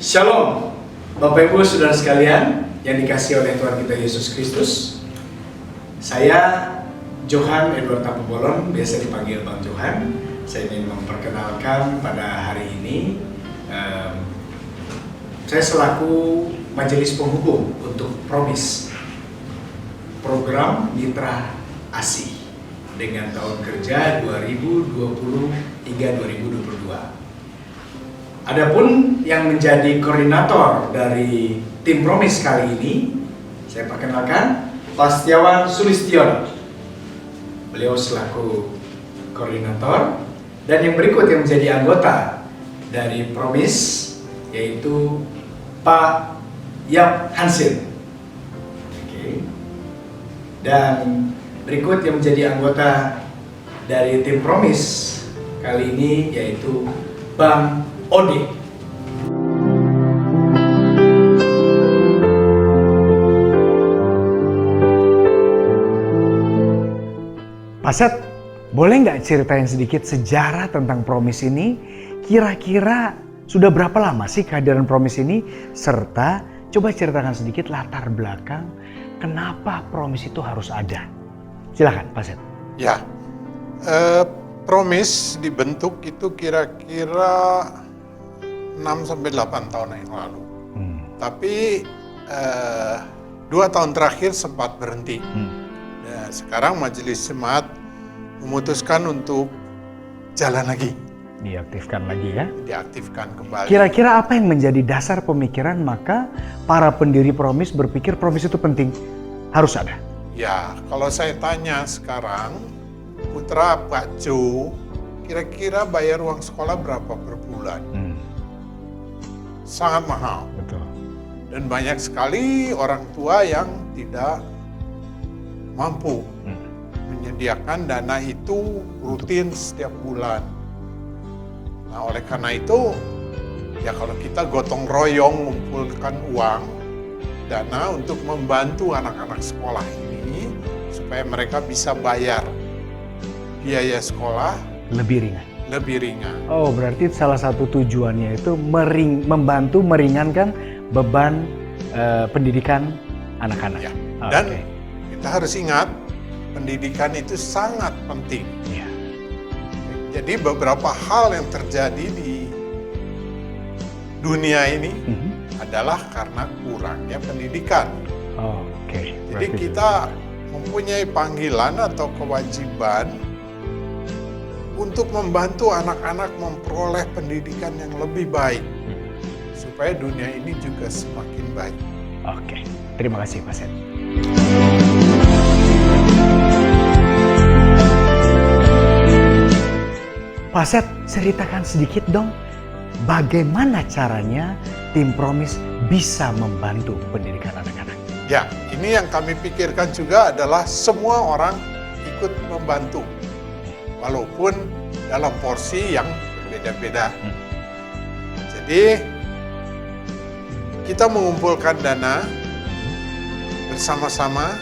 Shalom, Bapak Ibu Saudara sekalian yang dikasihi oleh Tuhan kita Yesus Kristus. Saya Johan Edward Tapubolon, biasa dipanggil Bang Johan. Saya ingin memperkenalkan pada hari ini, saya selaku Majelis Penghubung untuk Promise, program Mitra ASI dengan tahun kerja 2020 hingga 2022. Adapun yang menjadi koordinator dari tim Promise kali ini, saya perkenalkan Pak Setiawan Sulistiono. Beliau selaku koordinator, dan yang berikut yang menjadi anggota dari Promise yaitu Pak Yap Hansin. Oke. Dan berikut yang menjadi anggota dari tim Promise kali ini yaitu Bang Odi. Pak Set, boleh nggak ceritain sedikit sejarah tentang Promise ini? Kira-kira sudah berapa lama sih kehadiran Promise ini? Serta coba ceritakan sedikit latar belakang kenapa Promise itu harus ada. Silakan Pak Set. Ya, Promise dibentuk itu kira-kira 6-8 tahun yang lalu. Tapi 2 tahun terakhir sempat berhenti. Dan sekarang Majelis Jemaat memutuskan untuk jalan lagi. Diaktifkan lagi ya? Diaktifkan kembali. Kira-kira apa yang menjadi dasar pemikiran maka para pendiri Promise berpikir Promise itu penting, harus ada? Ya, kalau saya tanya sekarang, putra Pak Jo, kira-kira bayar uang sekolah berapa per bulan? Sangat mahal. Betul. Dan banyak sekali orang tua yang tidak mampu menyediakan dana itu rutin setiap bulan. Nah, oleh karena itu, ya kalau kita gotong royong mengumpulkan uang, dana untuk membantu anak-anak sekolah ini, supaya mereka bisa bayar biaya sekolah Lebih ringan. lebih ringan. Oh, berarti salah satu tujuannya itu membantu meringankan beban pendidikan anak-anak. Ya. Oke. Dan kita harus ingat, pendidikan itu sangat penting. Ya. Jadi beberapa hal yang terjadi di dunia ini adalah karena kurangnya pendidikan. Oke. Jadi Berarti kita mempunyai panggilan atau kewajiban untuk membantu anak-anak memperoleh pendidikan yang lebih baik, supaya dunia ini juga semakin baik. Oke. Terima kasih Pak Set. Pak Set, ceritakan sedikit dong, bagaimana caranya tim Promise bisa membantu pendidikan anak-anak? Ya, ini yang kami pikirkan juga adalah semua orang ikut membantu, walaupun dalam porsi yang berbeda-beda. Jadi, kita mengumpulkan dana bersama-sama,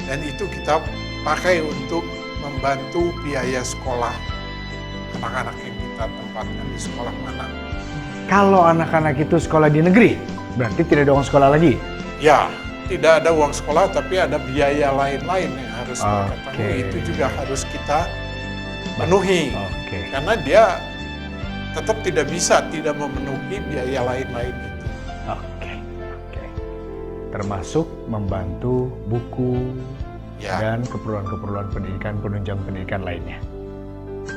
dan itu kita pakai untuk membantu biaya sekolah anak-anak yang kita tempatkan di sekolah mana. Kalau anak-anak itu sekolah di negeri, berarti tidak ada uang sekolah lagi? Ya, tidak ada uang sekolah, tapi ada biaya lain-lain yang harus mereka Oke. tanggung. Itu juga harus kita penuhi. Oke. Karena dia tetap tidak bisa tidak memenuhi biaya lain-lain itu. Oke. Termasuk membantu buku Ya, dan keperluan-keperluan pendidikan, penunjang pendidikan lainnya.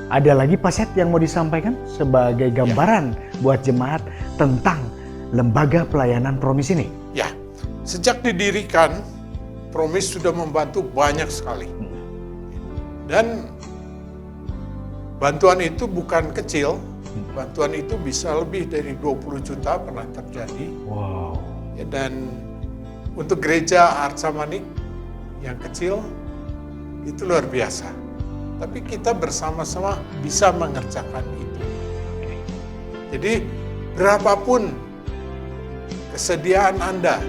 Ada lagi Pak Set yang mau disampaikan sebagai gambaran buat jemaat tentang lembaga pelayanan Promise ini? ya. Sejak didirikan, Promise sudah membantu banyak sekali. Dan bantuan itu bukan kecil. Bantuan itu bisa lebih dari 20 juta pernah terjadi. Wow. Ya, dan untuk gereja Arca Manik yang kecil itu luar biasa. Tapi kita bersama-sama bisa mengerjakan itu. Jadi berapapun kesediaan Anda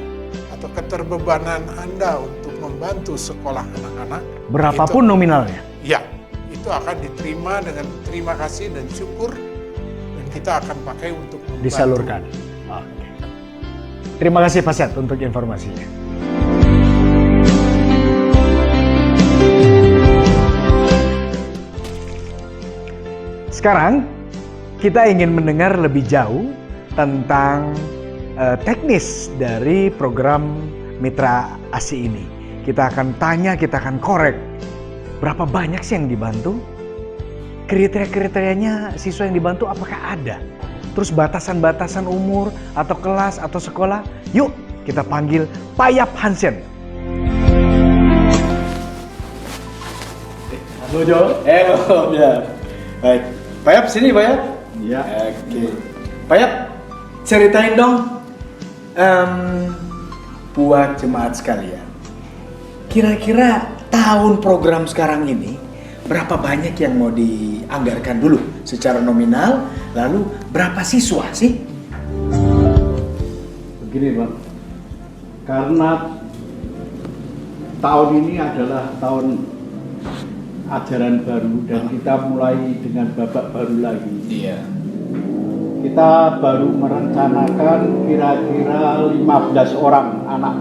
atau keterbebanan Anda untuk membantu sekolah anak-anak, Berapapun itu, nominalnya? ya, itu akan diterima dengan terima kasih dan syukur, dan kita akan pakai untuk membantu. Disalurkan. Oke. Terima kasih Pak Set untuk informasinya. Sekarang kita ingin mendengar lebih jauh tentang teknis dari program Mitra ASI ini. Kita akan tanya, kita akan korek berapa banyak sih yang dibantu, kriteria-kriterianya siswa yang dibantu apakah ada, terus batasan-batasan umur atau kelas atau sekolah. Yuk kita panggil Pak Yap Hansen. Halo Jo. Halo ya. Baik. Pak Yap sini Pak Yap. Iya. Oke. Pak Yap, ceritain dong buat jemaat sekalian. Kira-kira tahun program sekarang ini berapa banyak yang mau dianggarkan dulu secara nominal, lalu berapa siswa sih? Begini Pak, karena tahun ini adalah tahun ajaran baru dan kita mulai dengan babak baru lagi. Iya. Kita baru merencanakan kira-kira 15 orang anak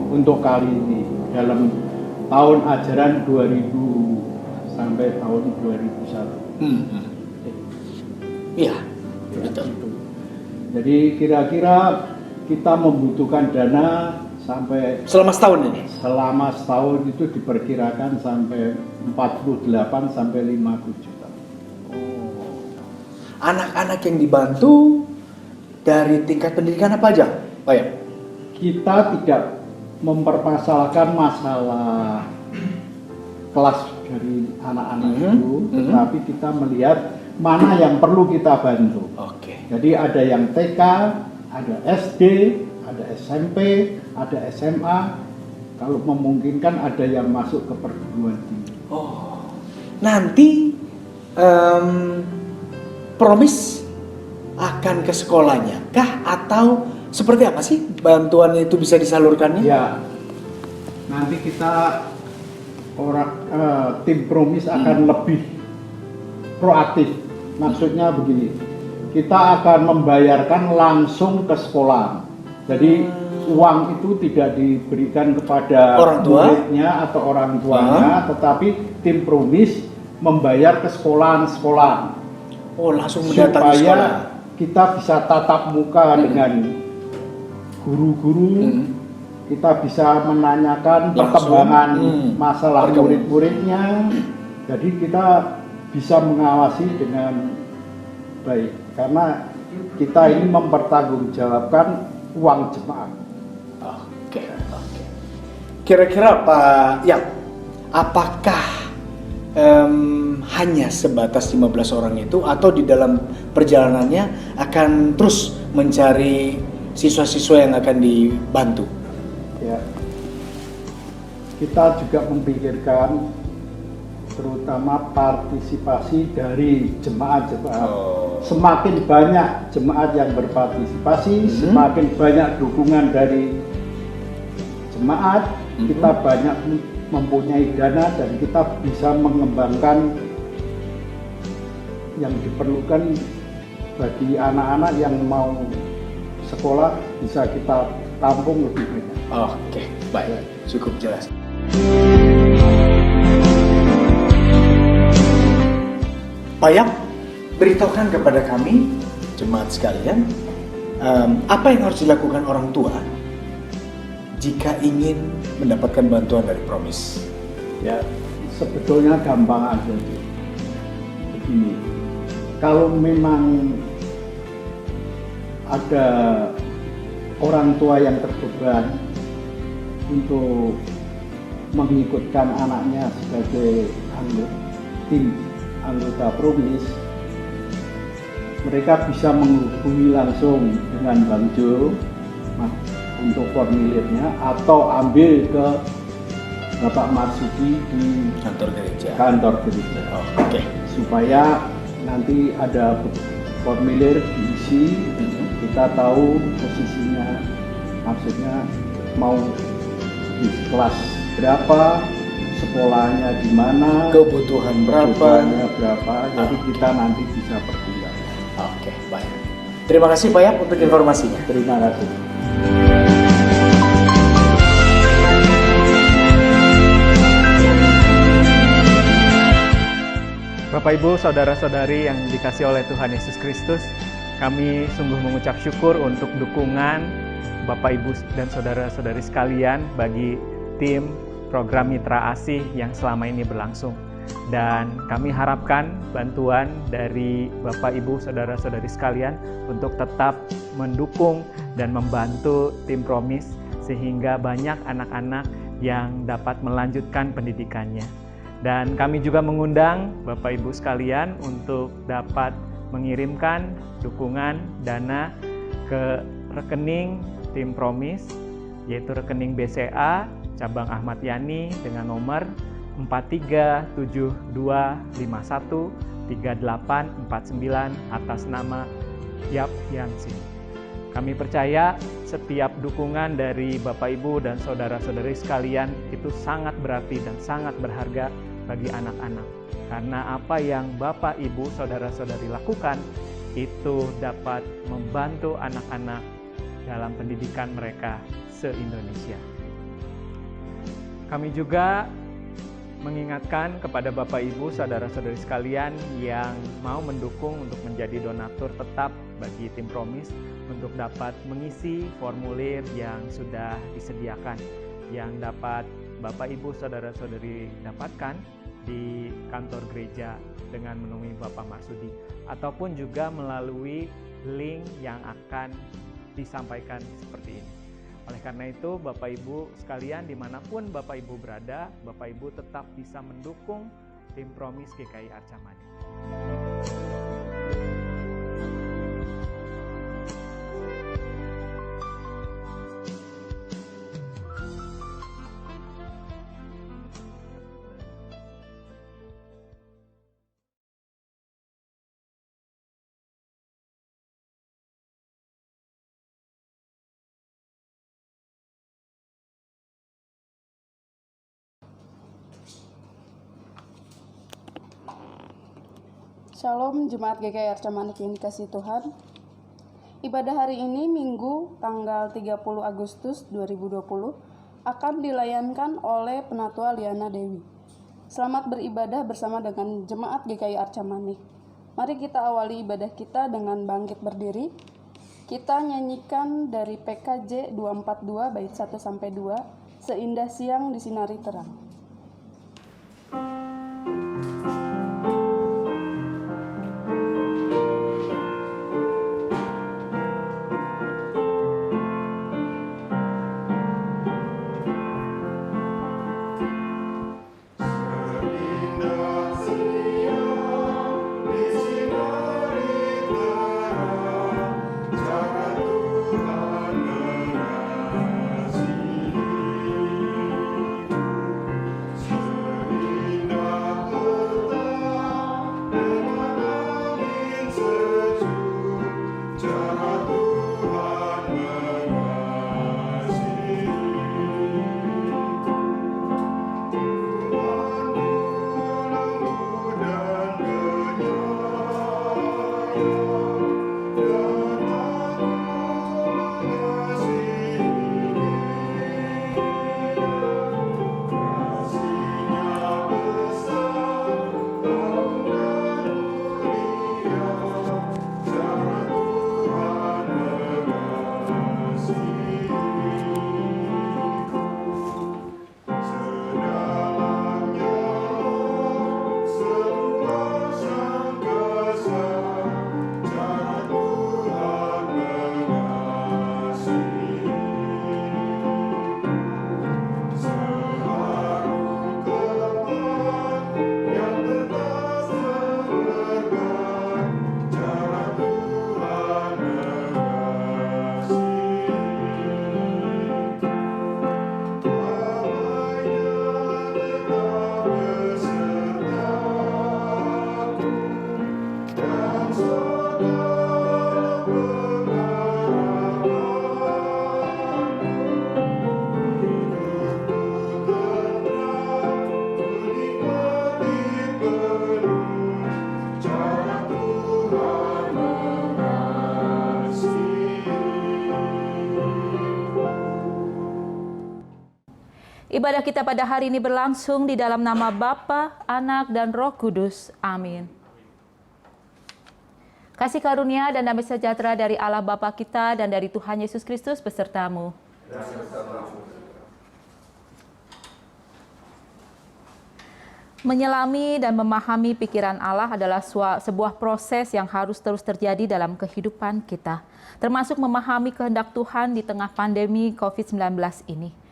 untuk kali ini dalam tahun ajaran 2000 sampai tahun 2001. Iya, betul. Jadi kira-kira kita membutuhkan dana sampai Selama setahun ini? selama setahun itu diperkirakan sampai 48 sampai 50 juta. Anak-anak yang dibantu dari tingkat pendidikan apa aja, Pak Yap? Kita tidak mempermasalahkan masalah kelas dari anak-anak itu, tetapi kita melihat mana yang perlu kita bantu. Oke. Jadi ada yang TK, ada SD, ada SMP, ada SMA. Kalau memungkinkan ada yang masuk ke perguruan tinggi. Oh, nanti Promis akan ke sekolahnya kah atau seperti apa sih bantuan itu bisa disalurkannya? Ya, nanti kita tim Promis akan lebih proaktif. Maksudnya begini, kita akan membayarkan langsung ke sekolah. Jadi uang itu tidak diberikan kepada orang tua muridnya atau orang tuanya, tetapi tim Promis membayar ke sekolahan-sekolahan. Oh, langsung mendatangi sekolah. Supaya kita bisa tatap muka dengan guru-guru, kita bisa menanyakan perkembangan masalah murid-muridnya. Jadi kita bisa mengawasi dengan baik karena kita ini mempertanggungjawabkan uang jemaat. Oke. Kira-kira Pak Yap, apakah hanya sebatas 15 orang itu atau di dalam perjalanannya akan terus mencari siswa-siswa yang akan dibantu? Ya, kita juga memikirkan terutama partisipasi dari jemaat-jemaat. Semakin banyak jemaat yang berpartisipasi, semakin banyak dukungan dari jemaat, kita banyak mempunyai dana dan kita bisa mengembangkan yang diperlukan bagi anak-anak yang mau sekolah, bisa kita tampung lebih banyak. Oke, baik, cukup jelas. Pak Yap, beritahukan kepada kami, jemaat sekalian, apa yang harus dilakukan orang tua jika ingin mendapatkan bantuan dari Promis? Ya, sebetulnya gampang aja. Begini, kalau memang ada orang tua yang terbeban untuk mengikutkan anaknya sebagai anggota Promis, mereka bisa menghubungi langsung dengan Bang Jo untuk formulirnya atau ambil ke Bapak Marsudi di kantor gereja. Oke. Supaya nanti ada formulir diisi, kita tahu posisinya, maksudnya mau di kelas berapa, sekolahnya di mana, kebutuhannya berapa, jadi kita nanti bisa pertimbangkan. Oke, baik. Terima kasih Pak Yap untuk informasinya. Terima kasih. Bapak Ibu, saudara-saudari yang dikasihi oleh Tuhan Yesus Kristus, kami sungguh mengucap syukur untuk dukungan Bapak Ibu dan saudara-saudari sekalian bagi tim program Mitra Asih yang selama ini berlangsung. Dan kami harapkan bantuan dari Bapak Ibu, saudara-saudari sekalian untuk tetap mendukung dan membantu tim Promise sehingga banyak anak-anak yang dapat melanjutkan pendidikannya. Dan kami juga mengundang Bapak Ibu sekalian untuk dapat mengirimkan dukungan dana ke rekening tim Promise, yaitu rekening BCA cabang Ahmad Yani dengan nomor 4372513849 atas nama Yap Yansi. Kami percaya setiap dukungan dari Bapak Ibu dan saudara-saudari sekalian itu sangat berarti dan sangat berharga bagi anak-anak. Karena apa yang Bapak, Ibu, saudara-saudari lakukan itu dapat membantu anak-anak dalam pendidikan mereka se-Indonesia. Kami juga mengingatkan kepada Bapak, Ibu, saudara-saudari sekalian yang mau mendukung untuk menjadi donatur tetap bagi tim Promise untuk dapat mengisi formulir yang sudah disediakan, yang dapat Bapak, Ibu, saudara-saudari dapatkan di kantor gereja dengan menemui Bapak Marsudi, ataupun juga melalui link yang akan disampaikan seperti ini. Oleh karena itu, Bapak Ibu sekalian dimanapun Bapak Ibu berada, Bapak Ibu tetap bisa mendukung tim Promise GKI Arca Mani. Shalom Jemaat GKI Arca Mani yang dikasihi Tuhan. Ibadah hari ini Minggu tanggal 30 Agustus 2020 akan dilayankan oleh Penatua Liana Dewi. Selamat beribadah bersama dengan Jemaat GKI Arca Mani. Mari kita awali ibadah kita dengan bangkit berdiri. Kita nyanyikan dari PKJ 242 bait 1 sampai 2, Seindah Siang Disinari Terang. Ibadah kita pada hari ini berlangsung di dalam nama Bapa, Anak, dan Roh Kudus. Amin. Kasih karunia dan damai sejahtera dari Allah Bapa kita dan dari Tuhan Yesus Kristus besertamu. Menyelami dan memahami pikiran Allah adalah sebuah proses yang harus terus terjadi dalam kehidupan kita, termasuk memahami kehendak Tuhan di tengah pandemi COVID-19 ini.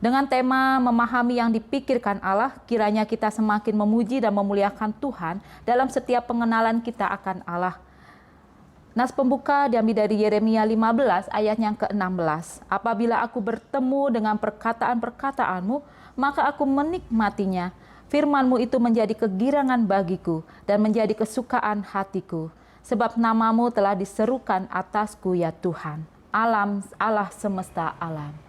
Dengan tema memahami yang dipikirkan Allah, kiranya kita semakin memuji dan memuliakan Tuhan dalam setiap pengenalan kita akan Allah. Nas pembuka diambil dari Yeremia 15 ayat yang ke-16. Apabila aku bertemu dengan perkataan-perkataanmu, maka aku menikmatinya. Firman-Mu itu menjadi kegirangan bagiku dan menjadi kesukaan hatiku. Sebab nama-Mu telah diserukan atasku ya Tuhan, Allah semesta alam.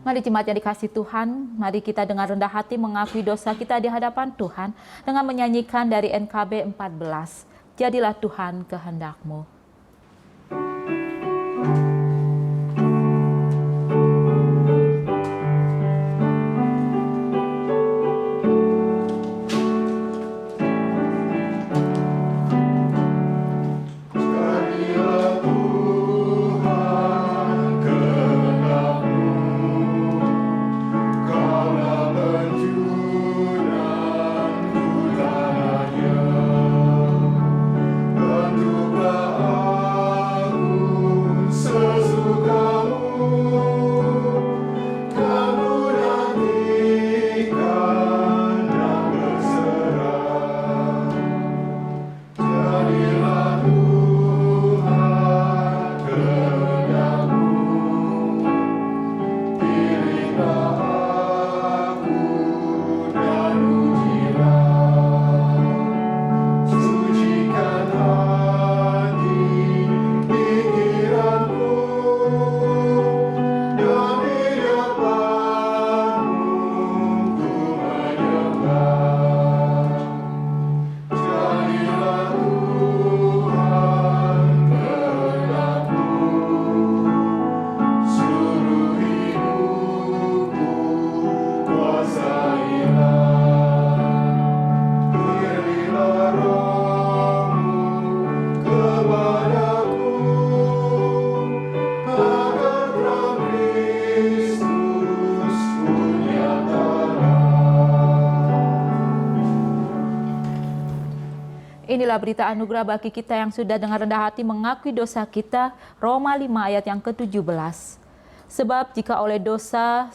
Mari jemaat yang dikasihi Tuhan, mari kita dengan rendah hati mengakui dosa kita di hadapan Tuhan dengan menyanyikan dari NKB 14. Jadilah Tuhan kehendak-Mu. Inilah berita anugerah bagi kita yang sudah dengan rendah hati mengakui dosa kita. Roma 5 ayat yang ke-17. Sebab jika oleh dosa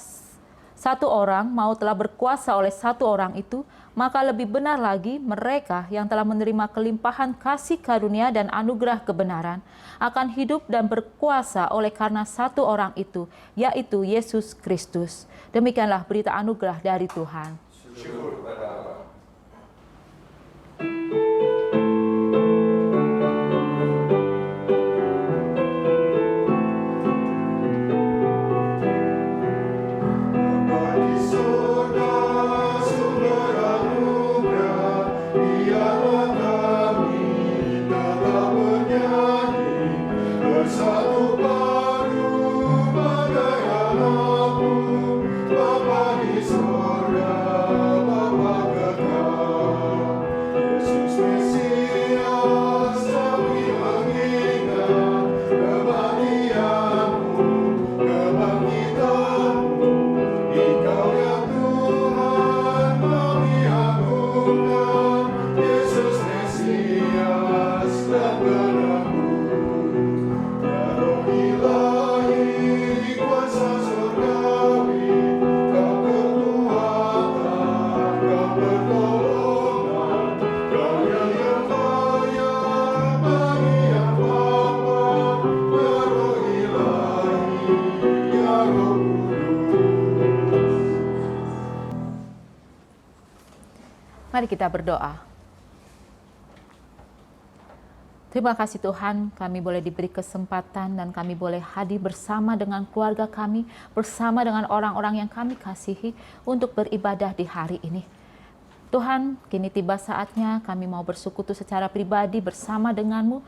satu orang mau telah berkuasa oleh satu orang itu, maka lebih benar lagi mereka yang telah menerima kelimpahan kasih karunia dan anugerah kebenaran akan hidup dan berkuasa oleh karena satu orang itu, yaitu Yesus Kristus. Demikianlah berita anugerah dari Tuhan. Mari kita berdoa. Terima kasih Tuhan, kami boleh diberi kesempatan dan kami boleh hadir bersama dengan keluarga kami, bersama dengan orang-orang yang kami kasihi untuk beribadah di hari ini. Tuhan, kini tiba saatnya kami mau bersekutu secara pribadi bersama denganmu.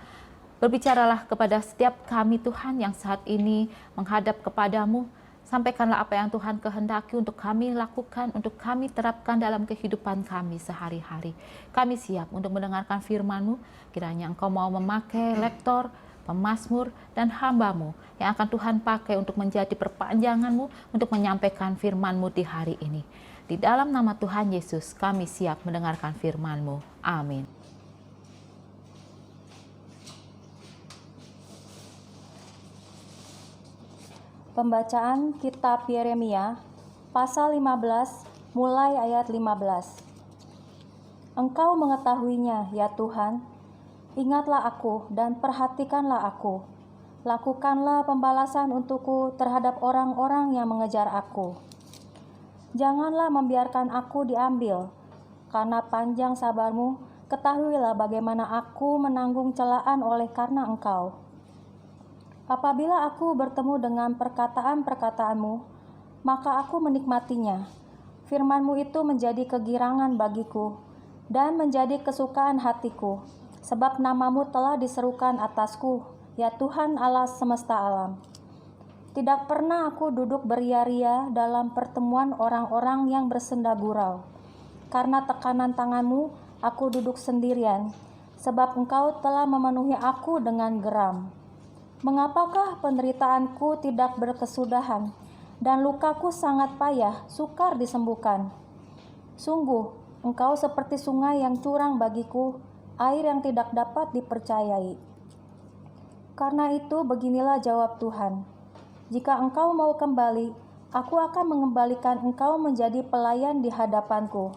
Berbicaralah kepada setiap kami Tuhan yang saat ini menghadap kepadamu. Sampaikanlah apa yang Tuhan kehendaki untuk kami lakukan, untuk kami terapkan dalam kehidupan kami sehari-hari. Kami siap untuk mendengarkan firman-Mu, kiranya Engkau mau memakai lektor, pemazmur, dan hamba-Mu yang akan Tuhan pakai untuk menjadi perpanjangan-Mu, untuk menyampaikan firman-Mu di hari ini. Di dalam nama Tuhan Yesus, kami siap mendengarkan firman-Mu. Amin. Pembacaan Kitab Yeremia, pasal 15, mulai ayat 15. Engkau mengetahuinya, ya Tuhan. Ingatlah aku dan perhatikanlah aku. Lakukanlah pembalasan untukku terhadap orang-orang yang mengejar aku. Janganlah membiarkan aku diambil. Karena panjang sabar-Mu, ketahuilah bagaimana aku menanggung celaan oleh karena Engkau. Apabila aku bertemu dengan perkataan-perkataan-Mu, maka aku menikmatinya. Firman-Mu itu menjadi kegirangan bagiku dan menjadi kesukaan hatiku, sebab nama-Mu telah diserukan atasku, ya Tuhan Allah semesta alam. Tidak pernah aku duduk beria-ria dalam pertemuan orang-orang yang bersenda gurau. Karena tekanan tangan-Mu, aku duduk sendirian, sebab Engkau telah memenuhi aku dengan geram. Mengapakah penderitaanku tidak berkesudahan, dan lukaku sangat payah, sukar disembuhkan? Sungguh, Engkau seperti sungai yang curang bagiku, air yang tidak dapat dipercayai. Karena itu beginilah jawab Tuhan. Jika Engkau mau kembali, aku akan mengembalikan Engkau menjadi pelayan di hadapanku.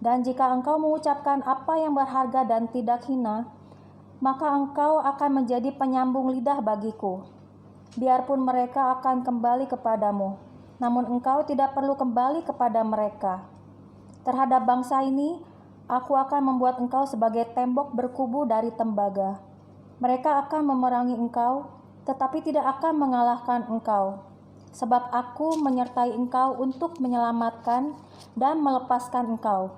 Dan jika Engkau mengucapkan apa yang berharga dan tidak hina, maka Engkau akan menjadi penyambung lidah bagiku. Biarpun mereka akan kembali kepadamu, namun Engkau tidak perlu kembali kepada mereka. Terhadap bangsa ini, aku akan membuat Engkau sebagai tembok berkubu dari tembaga. Mereka akan memerangi Engkau, tetapi tidak akan mengalahkan Engkau. Sebab aku menyertai Engkau untuk menyelamatkan dan melepaskan Engkau.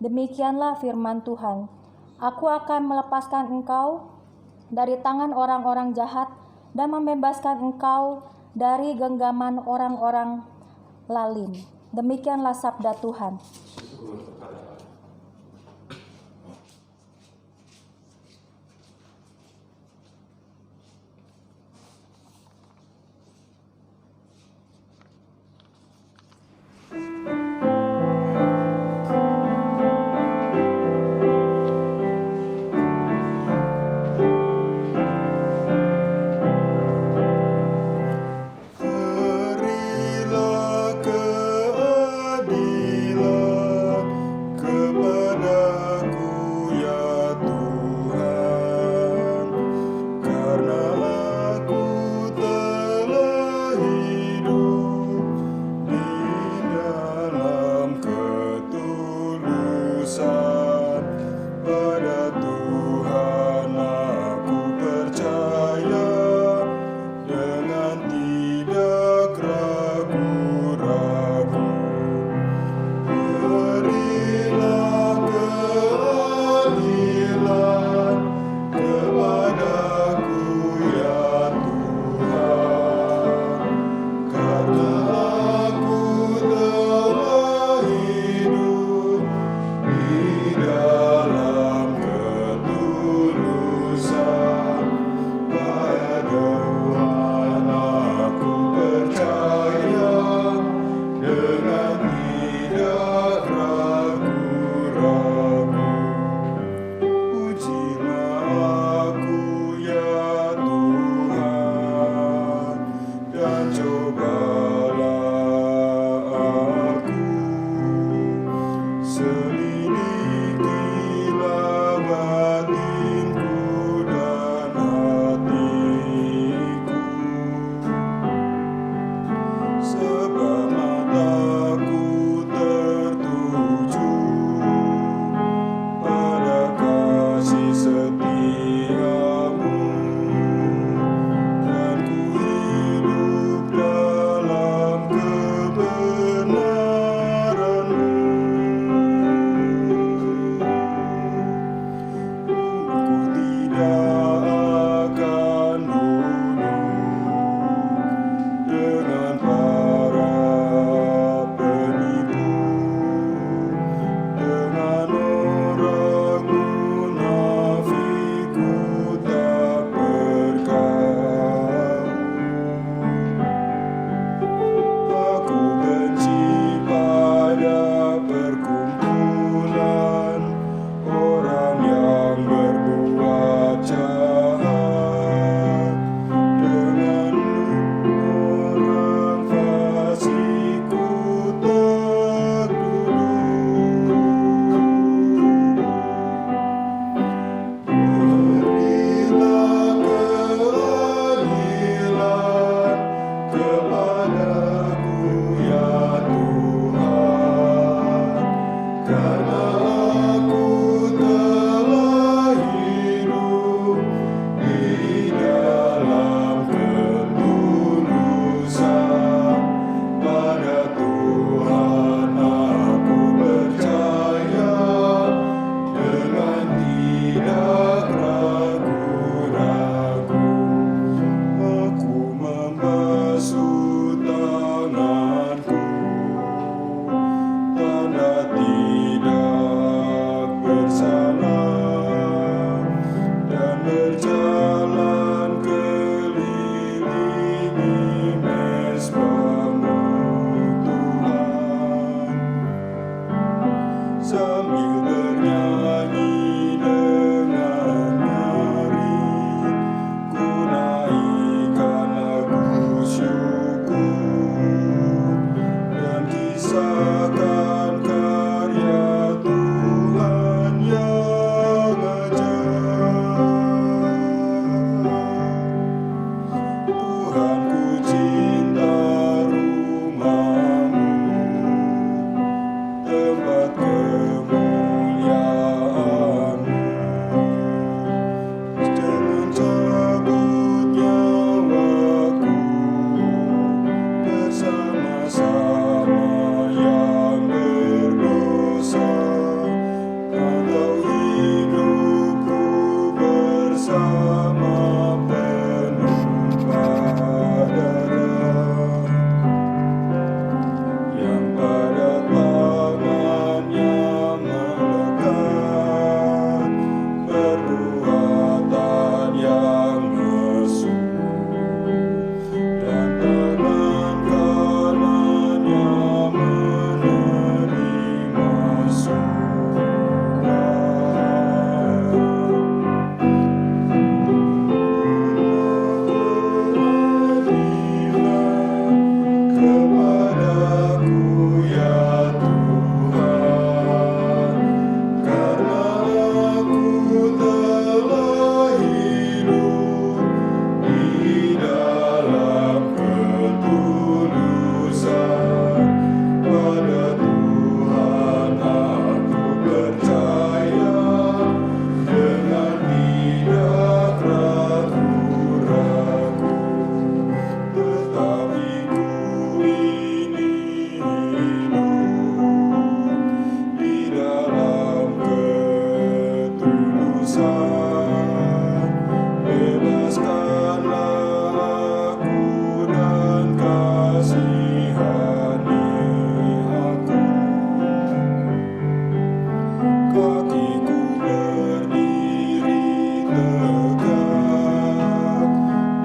Demikianlah firman Tuhan. Aku akan melepaskan engkau dari tangan orang-orang jahat dan membebaskan engkau dari genggaman orang-orang lalim. Demikianlah sabda Tuhan. Berilah percaya dengan tidak ragu-ragu, tetapi ku ingin hidup di dalam ketulusan. Bebaskanlah aku dan kasihani aku. Kakiku berdiri tegak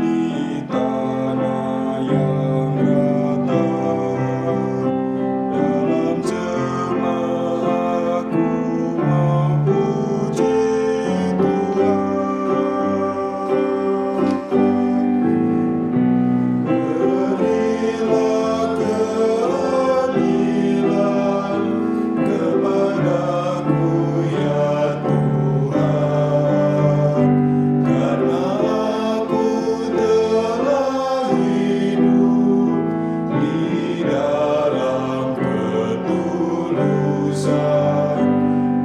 di tanah yang rata. Dalam jemaah aku memuji Tuhan. Berilah keadilan kepadaku ya Tuhan, karena aku telah hidup di dalam ketulusan.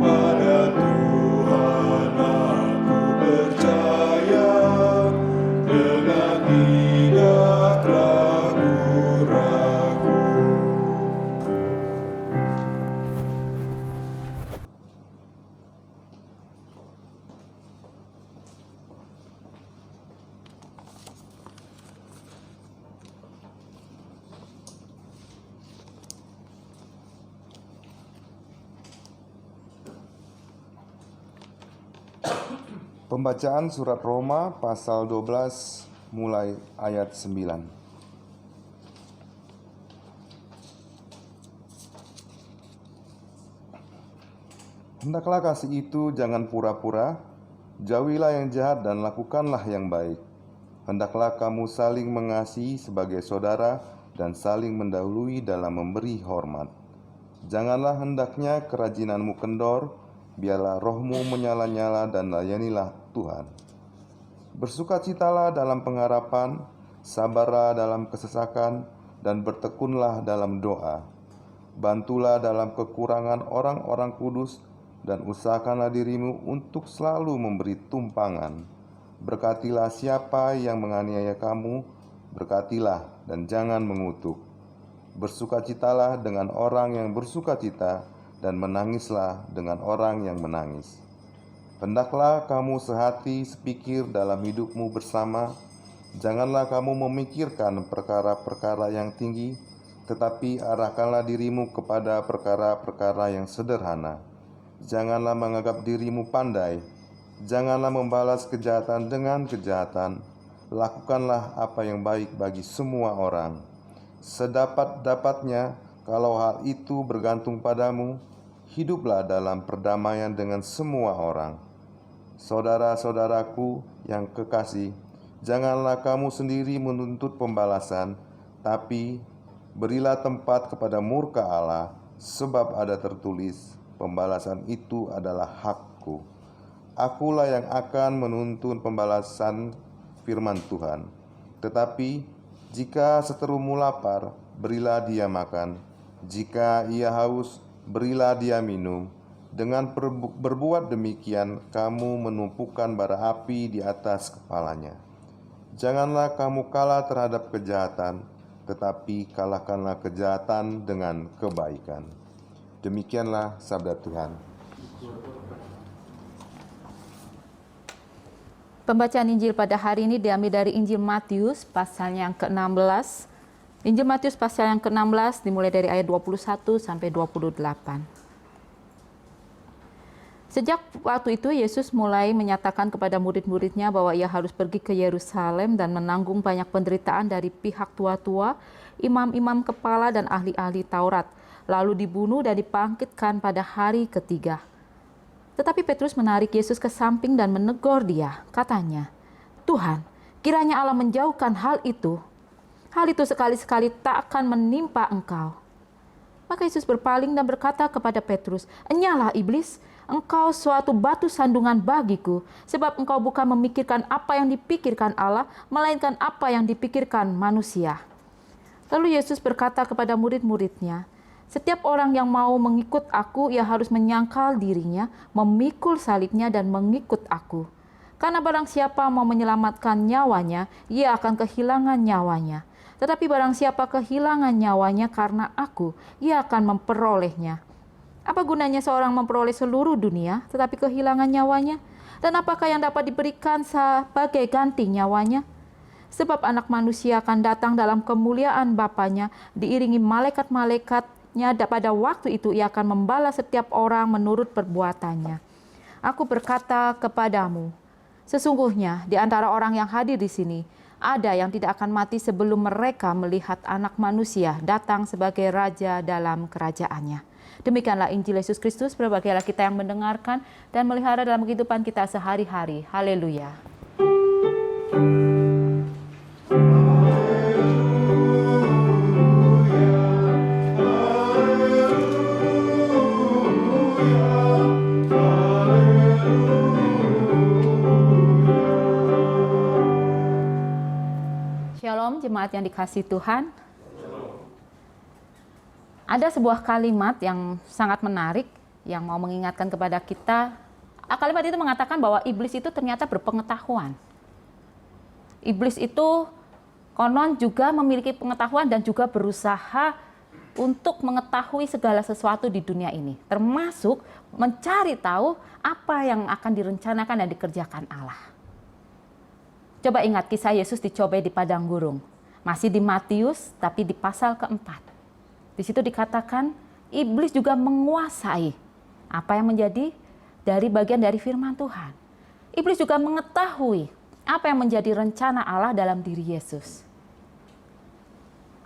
Pada Tuhan aku percaya dengan tidak ragu-ragu. Pembacaan surat Roma pasal 12 mulai ayat 9. Hendaklah kasih itu jangan pura-pura, jauhilah yang jahat dan lakukanlah yang baik. Hendaklah kamu saling mengasihi sebagai saudara dan saling mendahului dalam memberi hormat. Janganlah hendaknya kerajinanmu kendor, biarlah rohmu menyala-nyala dan layanilah Tuhan. Bersukacitalah dalam pengharapan, sabarlah dalam kesesakan, dan bertekunlah dalam doa. Bantulah dalam kekurangan orang-orang kudus, dan usahakanlah dirimu untuk selalu memberi tumpangan. Berkatilah siapa yang menganiaya kamu, berkatilah dan jangan mengutuk. Bersukacitalah dengan orang yang bersukacita, dan menangislah dengan orang yang menangis. Hendaklah kamu sehati sepikir dalam hidupmu bersama. Janganlah kamu memikirkan perkara-perkara yang tinggi, tetapi arahkanlah dirimu kepada perkara-perkara yang sederhana. Janganlah menganggap dirimu pandai. Janganlah membalas kejahatan dengan kejahatan. Lakukanlah apa yang baik bagi semua orang. Sedapat-dapatnya, kalau hal itu bergantung padamu, hiduplah dalam perdamaian dengan semua orang. Saudara-saudaraku yang kekasih, janganlah kamu sendiri menuntut pembalasan, tapi berilah tempat kepada murka Allah, sebab ada tertulis, pembalasan itu adalah hakku. Akulah yang akan menuntun pembalasan, firman Tuhan. Tetapi jika seterumu lapar, berilah dia makan. Jika ia haus, berilah dia minum. Dengan berbuat demikian, kamu menumpukan bara api di atas kepalanya. Janganlah kamu kalah terhadap kejahatan, tetapi kalahkanlah kejahatan dengan kebaikan. Demikianlah sabda Tuhan. Pembacaan Injil pada hari ini diambil dari Injil Matius pasal yang ke-16. Injil Matius pasal yang ke-16 dimulai dari ayat 21 sampai 28. Sejak waktu itu Yesus mulai menyatakan kepada murid-muridnya bahwa ia harus pergi ke Yerusalem dan menanggung banyak penderitaan dari pihak tua-tua, imam-imam kepala dan ahli-ahli Taurat, lalu dibunuh dan dibangkitkan pada hari ketiga. Tetapi Petrus menarik Yesus ke samping dan menegur dia. Katanya, "Tuhan, kiranya Allah menjauhkan hal itu. Hal itu sekali-sekali tak akan menimpa engkau." Maka Yesus berpaling dan berkata kepada Petrus, "Enyalah iblis, engkau suatu batu sandungan bagiku, sebab engkau bukan memikirkan apa yang dipikirkan Allah, melainkan apa yang dipikirkan manusia." Lalu Yesus berkata kepada murid-muridnya, Setiap orang yang mau mengikut aku, ia harus menyangkal dirinya, memikul salibnya dan mengikut aku. Karena barang siapa mau menyelamatkan nyawanya, ia akan kehilangan nyawanya. Tetapi barang siapa kehilangan nyawanya karena aku, ia akan memperolehnya. Apa gunanya seorang memperoleh seluruh dunia, tetapi kehilangan nyawanya? Dan apakah yang dapat diberikan sebagai ganti nyawanya? Sebab anak manusia akan datang dalam kemuliaan Bapanya, diiringi malaikat-malaikatnya. Pada waktu itu ia akan membalas setiap orang menurut perbuatannya. Aku berkata kepadamu, sesungguhnya di antara orang yang hadir di sini, ada yang tidak akan mati sebelum mereka melihat Anak Manusia datang sebagai Raja dalam kerajaannya. Demikianlah Injil Yesus Kristus. Berbahagialah kita yang mendengarkan dan melihara dalam kehidupan kita sehari-hari. Haleluya. Shalom jemaat yang dikasihi Tuhan. Ada sebuah kalimat yang sangat menarik yang mau mengingatkan kepada kita. Kalimat itu mengatakan bahwa iblis itu ternyata berpengetahuan. Iblis itu konon juga memiliki pengetahuan dan juga berusaha untuk mengetahui segala sesuatu di dunia ini, termasuk mencari tahu apa yang akan direncanakan dan dikerjakan Allah. Coba ingat kisah Yesus dicobai di padang gurung. Masih di Matius, tapi di pasal keempat. Di situ dikatakan, iblis juga menguasai apa yang menjadi dari bagian dari firman Tuhan. Iblis juga mengetahui apa yang menjadi rencana Allah dalam diri Yesus.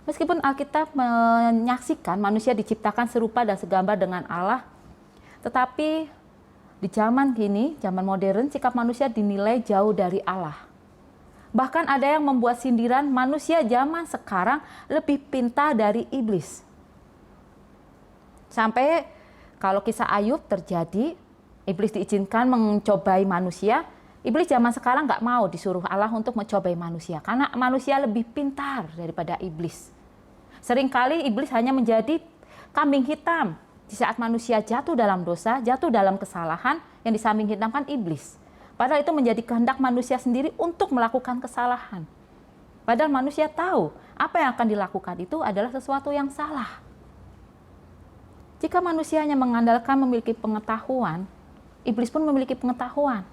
Meskipun Alkitab menyaksikan manusia diciptakan serupa dan segambar dengan Allah, tetapi di zaman kini, zaman modern, sikap manusia dinilai jauh dari Allah. Bahkan ada yang membuat sindiran manusia zaman sekarang lebih pintar dari iblis. Sampai kalau kisah Ayub terjadi, iblis diizinkan mencobai manusia, iblis zaman sekarang nggak mau disuruh Allah untuk mencobai manusia, karena manusia lebih pintar daripada iblis. Seringkali iblis hanya menjadi kambing hitam di saat manusia jatuh dalam dosa, jatuh dalam kesalahan, yang disambing hitamkan iblis. Padahal itu menjadi kehendak manusia sendiri untuk melakukan kesalahan. Padahal manusia tahu apa yang akan dilakukan itu adalah sesuatu yang salah. Jika manusia hanya mengandalkan memiliki pengetahuan, iblis pun memiliki pengetahuan.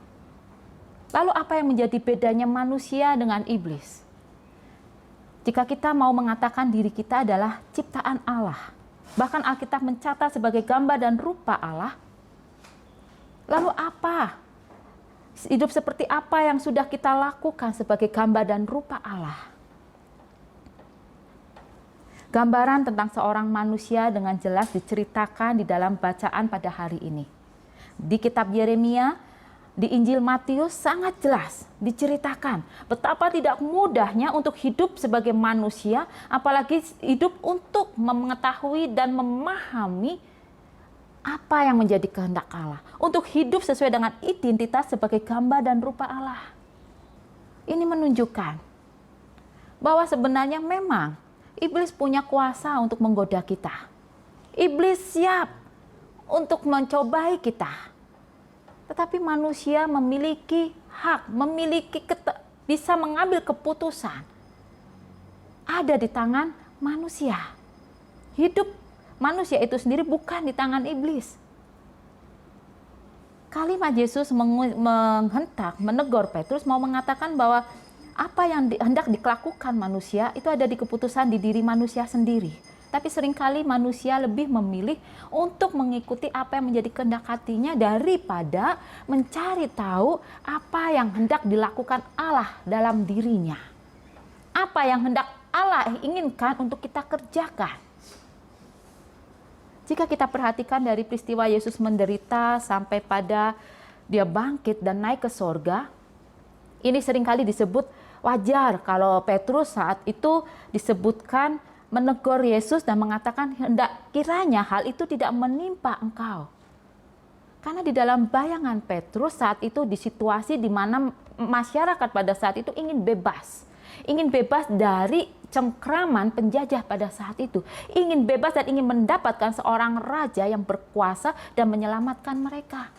Lalu apa yang menjadi bedanya manusia dengan iblis? Jika kita mau mengatakan diri kita adalah ciptaan Allah, bahkan Alkitab mencatat sebagai gambar dan rupa Allah, lalu apa? Hidup seperti apa yang sudah kita lakukan sebagai gambar dan rupa Allah? Gambaran tentang seorang manusia dengan jelas diceritakan di dalam bacaan pada hari ini. Di kitab Yeremia, di Injil Matius sangat jelas diceritakan betapa tidak mudahnya untuk hidup sebagai manusia, apalagi hidup untuk mengetahui dan memahami apa yang menjadi kehendak Allah. Untuk hidup sesuai dengan identitas sebagai gambar dan rupa Allah. Ini menunjukkan bahwa sebenarnya memang iblis punya kuasa untuk menggoda kita. Iblis siap untuk mencobai kita. Tetapi manusia memiliki hak, bisa mengambil keputusan. Ada di tangan manusia. Hidup manusia itu sendiri bukan di tangan iblis. Kalimat Yesus menghentak, menegur Petrus, mau mengatakan bahwa apa yang hendak dilakukan manusia itu ada di keputusan di diri manusia sendiri. Tapi seringkali manusia lebih memilih untuk mengikuti apa yang menjadi kehendak hatinya daripada mencari tahu apa yang hendak dilakukan Allah dalam dirinya. Apa yang hendak Allah inginkan untuk kita kerjakan. Jika kita perhatikan dari peristiwa Yesus menderita sampai pada dia bangkit dan naik ke sorga, ini seringkali disebut wajar kalau Petrus saat itu disebutkan menegur Yesus dan mengatakan hendak kiranya hal itu tidak menimpa engkau. Karena di dalam bayangan Petrus saat itu di situasi di mana masyarakat pada saat itu ingin bebas dari cengkraman penjajah pada saat itu, ingin bebas dan ingin mendapatkan seorang raja yang berkuasa dan menyelamatkan mereka.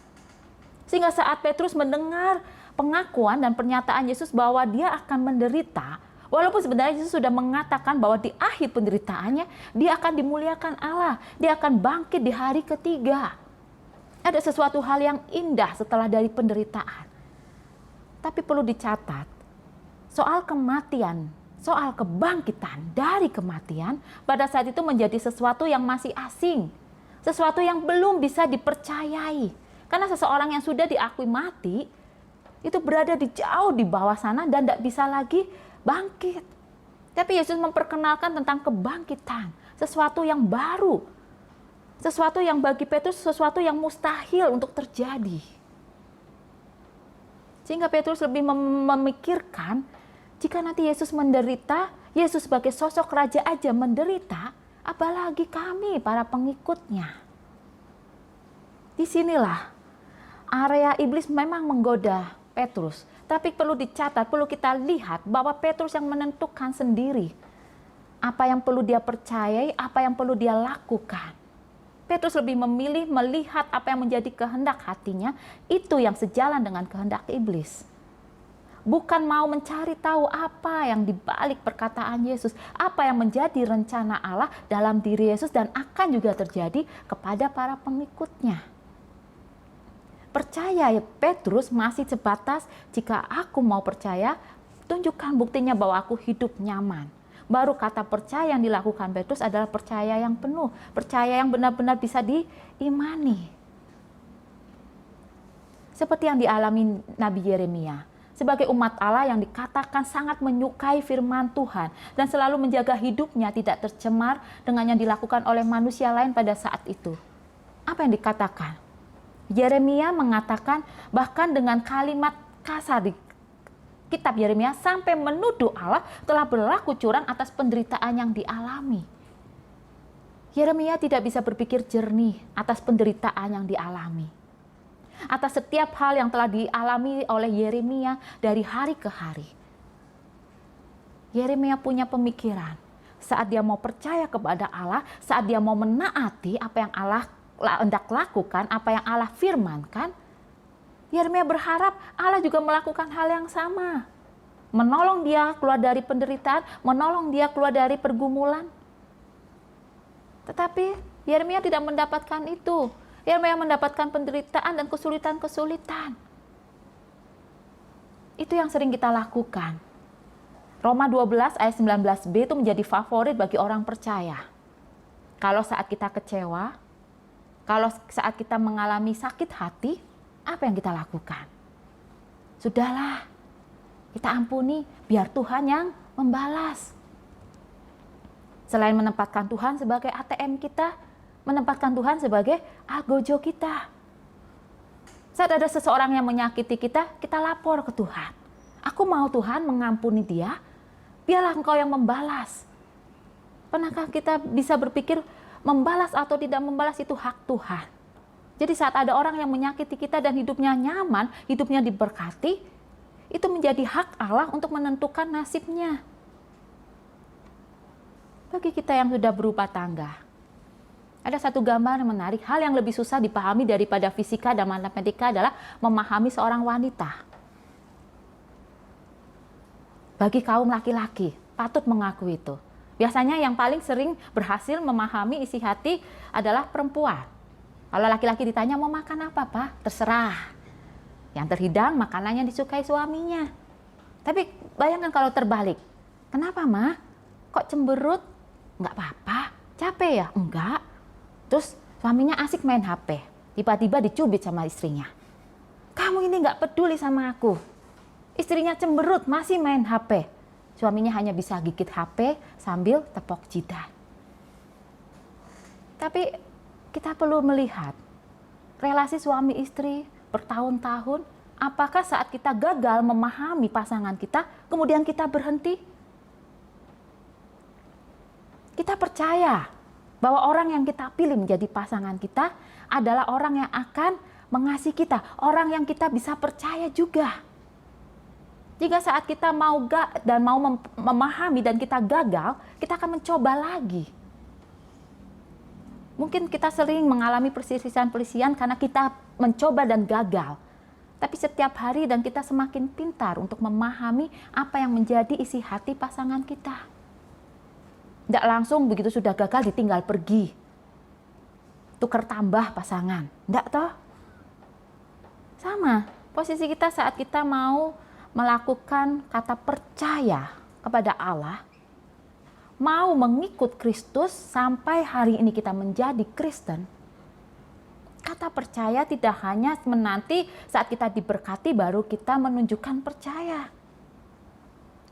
Sehingga saat Petrus mendengar pengakuan dan pernyataan Yesus bahwa dia akan menderita, walaupun sebenarnya Yesus sudah mengatakan bahwa di akhir penderitaannya dia akan dimuliakan Allah, dia akan bangkit di hari ketiga. Ada sesuatu hal yang indah setelah dari penderitaan. Tapi perlu dicatat, soal kematian, soal kebangkitan dari kematian pada saat itu menjadi sesuatu yang masih asing, sesuatu yang belum bisa dipercayai. Karena seseorang yang sudah diakui mati itu berada jauh di bawah sana dan tidak bisa lagi bangkit. Tapi Yesus memperkenalkan tentang kebangkitan, sesuatu yang baru, sesuatu yang bagi Petrus sesuatu yang mustahil untuk terjadi. Sehingga Petrus lebih memikirkan, jika nanti Yesus menderita, Yesus sebagai sosok raja aja menderita, apalagi kami para pengikutnya. Disinilah area iblis memang menggoda Petrus, tapi perlu dicatat, perlu kita lihat bahwa Petrus yang menentukan sendiri apa yang perlu dia percayai, apa yang perlu dia lakukan. Petrus lebih memilih melihat apa yang menjadi kehendak hatinya, itu yang sejalan dengan kehendak iblis. Bukan mau mencari tahu apa yang dibalik perkataan Yesus, apa yang menjadi rencana Allah dalam diri Yesus dan akan juga terjadi kepada para pengikutnya. Percaya Petrus masih sebatas, jika aku mau percaya, tunjukkan buktinya bahwa aku hidup nyaman. Baru kata percaya yang dilakukan Petrus adalah percaya yang penuh, percaya yang benar-benar bisa diimani. Seperti yang dialami Nabi Yeremia, sebagai umat Allah yang dikatakan sangat menyukai firman Tuhan dan selalu menjaga hidupnya tidak tercemar dengan yang dilakukan oleh manusia lain pada saat itu. Apa yang dikatakan? Yeremia mengatakan bahkan dengan kalimat kasar di kitab Yeremia sampai menuduh Allah telah berlaku curang atas penderitaan yang dialami. Yeremia tidak bisa berpikir jernih atas penderitaan yang dialami. Atas setiap hal yang telah dialami oleh Yeremia dari hari ke hari. Yeremia punya pemikiran, saat dia mau percaya kepada Allah, saat dia mau menaati apa yang Allah hendak lakukan, apa yang Allah firmankan, Yeremia berharap Allah juga melakukan hal yang sama. Menolong dia keluar dari penderitaan, menolong dia keluar dari pergumulan. Tetapi Yeremia tidak mendapatkan itu. Yeremia mendapatkan penderitaan dan kesulitan-kesulitan. Itu yang sering kita lakukan. Roma 12 ayat 19b itu menjadi favorit bagi orang percaya. Kalau saat kita kecewa, kalau saat kita mengalami sakit hati, apa yang kita lakukan? Sudahlah, kita ampuni, biar Tuhan yang membalas. Selain menempatkan Tuhan sebagai ATM kita, menempatkan Tuhan sebagai algojo kita. Saat ada seseorang yang menyakiti kita, kita lapor ke Tuhan. Aku mau Tuhan mengampuni dia, biarlah Engkau yang membalas. Pernahkah kita bisa berpikir, membalas atau tidak membalas itu hak Tuhan. Jadi saat ada orang yang menyakiti kita dan hidupnya nyaman, hidupnya diberkati, itu menjadi hak Allah untuk menentukan nasibnya. Bagi kita yang sudah berumah tangga, ada satu gambar yang menarik. Hal yang lebih susah dipahami daripada fisika dan matematika adalah memahami seorang wanita. Bagi kaum laki-laki, patut mengakui itu. Biasanya yang paling sering berhasil memahami isi hati adalah perempuan. Kalau laki-laki ditanya mau makan apa, Pak? Terserah. Yang terhidang makanan yang disukai suaminya. Tapi bayangkan kalau terbalik. Kenapa, Ma? Kok cemberut? Enggak apa-apa. Capek ya? Enggak. Terus suaminya asik main HP. Tiba-tiba dicubit sama istrinya. Kamu ini enggak peduli sama aku. Istrinya cemberut, masih main HP. Suaminya hanya bisa gigit HP sambil tepok jidat. Tapi kita perlu melihat relasi suami istri bertahun-tahun, apakah saat kita gagal memahami pasangan kita, kemudian kita berhenti? Kita percaya bahwa orang yang kita pilih menjadi pasangan kita adalah orang yang akan mengasihi kita, orang yang kita bisa percaya juga. Jika saat kita mau memahami dan kita gagal, kita akan mencoba lagi. Mungkin kita sering mengalami perselisihan karena kita mencoba dan gagal. Tapi setiap hari dan kita semakin pintar untuk memahami apa yang menjadi isi hati pasangan kita. Tidak langsung begitu sudah gagal ditinggal pergi. Tukar tambah pasangan. Tidak toh? Sama, posisi kita saat kita mau melakukan kata percaya kepada Allah, mau mengikut Kristus sampai hari ini kita menjadi Kristen. Kata percaya tidak hanya menanti saat kita diberkati baru kita menunjukkan percaya.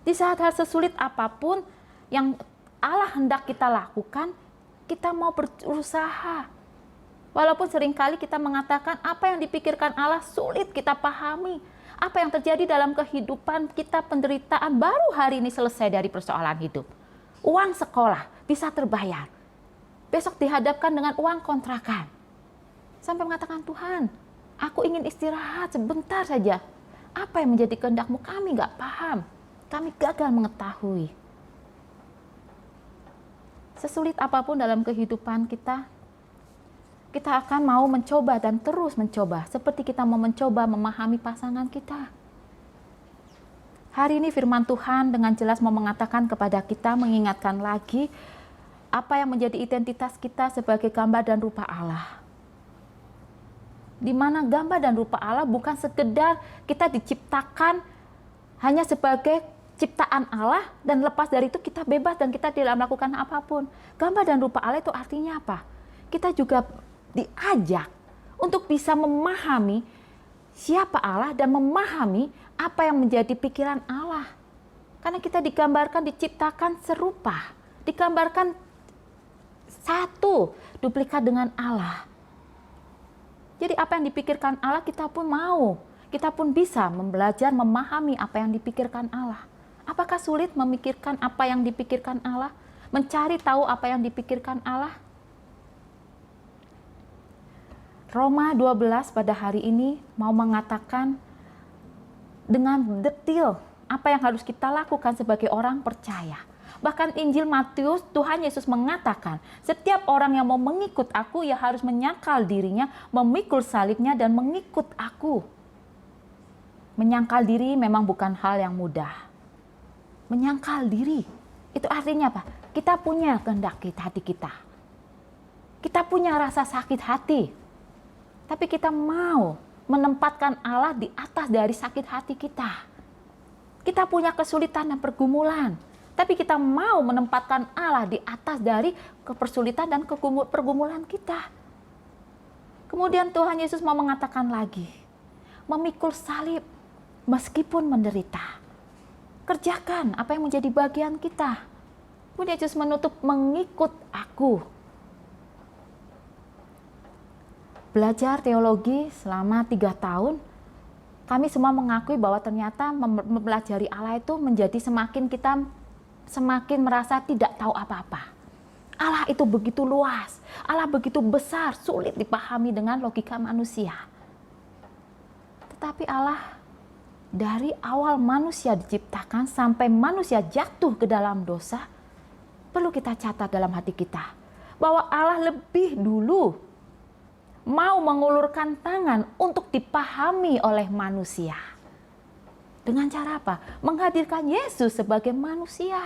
Di saat hal sesulit apapun yang Allah hendak kita lakukan, kita mau berusaha. Walaupun seringkali kita mengatakan apa yang dipikirkan Allah sulit kita pahami. Apa yang terjadi dalam kehidupan kita, penderitaan baru hari ini selesai dari persoalan hidup. Uang sekolah bisa terbayar. Besok dihadapkan dengan uang kontrakan. Sampai mengatakan, Tuhan, aku ingin istirahat sebentar saja. Apa yang menjadi kehendak-Mu? Kami nggak paham. Kami gagal mengetahui. Sesulit apapun dalam kehidupan kita, kita akan mau mencoba dan terus mencoba. Seperti kita mau mencoba memahami pasangan kita. Hari ini firman Tuhan dengan jelas mau mengatakan kepada kita, mengingatkan lagi apa yang menjadi identitas kita sebagai gambar dan rupa Allah. Di mana gambar dan rupa Allah bukan sekedar kita diciptakan hanya sebagai ciptaan Allah dan lepas dari itu kita bebas dan kita tidak melakukan apapun. Gambar dan rupa Allah itu artinya apa? Kita juga diajak untuk bisa memahami siapa Allah dan memahami apa yang menjadi pikiran Allah. Karena kita digambarkan, diciptakan serupa, digambarkan satu, duplikat dengan Allah. Jadi apa yang dipikirkan Allah kita pun mau, kita pun bisa belajar memahami apa yang dipikirkan Allah. Apakah sulit memikirkan apa yang dipikirkan Allah? Mencari tahu apa yang dipikirkan Allah? Roma 12 pada hari ini mau mengatakan dengan detail apa yang harus kita lakukan sebagai orang percaya. Bahkan Injil Matius, Tuhan Yesus mengatakan, setiap orang yang mau mengikut aku, ya harus menyangkal dirinya, memikul salibnya, dan mengikut aku. Menyangkal diri memang bukan hal yang mudah. Menyangkal diri, itu artinya apa? Kita punya kehendak hati kita. Kita punya rasa sakit hati. Tapi kita mau menempatkan Allah di atas dari sakit hati kita. Kita punya kesulitan dan pergumulan. Tapi kita mau menempatkan Allah di atas dari kepersulitan dan pergumulan kita. Kemudian Tuhan Yesus mau mengatakan lagi, memikul salib meskipun menderita. Kerjakan apa yang menjadi bagian kita. Kemudian Yesus menutup, mengikut aku. Belajar teologi selama 3 tahun, kami semua mengakui bahwa ternyata mempelajari Allah itu menjadi semakin merasa tidak tahu apa-apa. Allah itu begitu luas, Allah begitu besar, sulit dipahami dengan logika manusia. Tetapi Allah dari awal manusia diciptakan sampai manusia jatuh ke dalam dosa, perlu kita catat dalam hati kita bahwa Allah lebih dulu mau mengulurkan tangan untuk dipahami oleh manusia. Dengan cara apa? Menghadirkan Yesus sebagai manusia.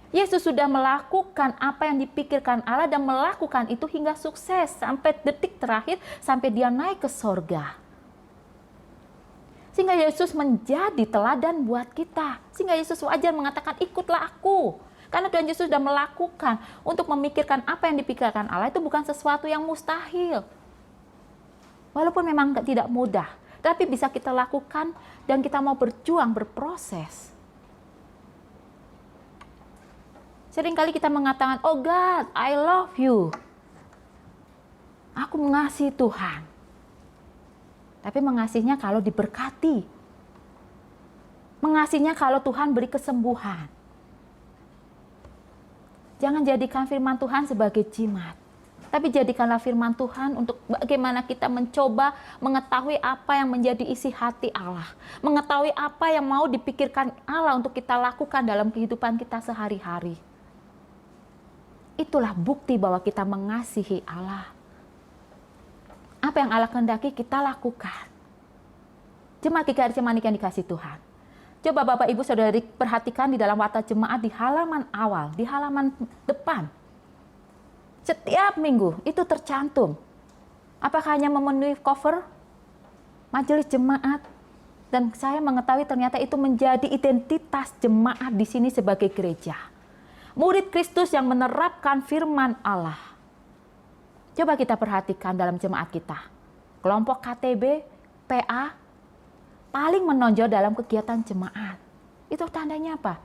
Yesus sudah melakukan apa yang dipikirkan Allah dan melakukan itu hingga sukses sampai detik terakhir, sampai dia naik ke sorga. Sehingga Yesus menjadi teladan buat kita. Sehingga Yesus wajar mengatakan, ikutlah aku. Karena Tuhan Yesus sudah melakukan untuk memikirkan apa yang dipikirkan Allah itu bukan sesuatu yang mustahil. Walaupun memang tidak mudah, tapi bisa kita lakukan dan kita mau berjuang, berproses. Seringkali kita mengatakan, oh God, I love you. Aku mengasihi Tuhan. Tapi mengasihinya kalau diberkati. Mengasihinya kalau Tuhan beri kesembuhan. Jangan jadikan firman Tuhan sebagai jimat. Tapi jadikanlah firman Tuhan untuk bagaimana kita mencoba mengetahui apa yang menjadi isi hati Allah. Mengetahui apa yang mau dipikirkan Allah untuk kita lakukan dalam kehidupan kita sehari-hari. Itulah bukti bahwa kita mengasihi Allah. Apa yang Allah kehendaki kita lakukan. Jemaat GKR Cemanik yang dikasihi Tuhan. Coba Bapak Ibu Saudari perhatikan di dalam watak jemaat di halaman awal, di halaman depan. Setiap minggu itu tercantum. Apakah hanya memenuhi cover majelis jemaat? Dan saya mengetahui ternyata itu menjadi identitas jemaat di sini sebagai gereja. Murid Kristus yang menerapkan firman Allah. Coba kita perhatikan dalam jemaat kita. Kelompok KTB, PA, paling menonjol dalam kegiatan jemaat. Itu tandanya apa?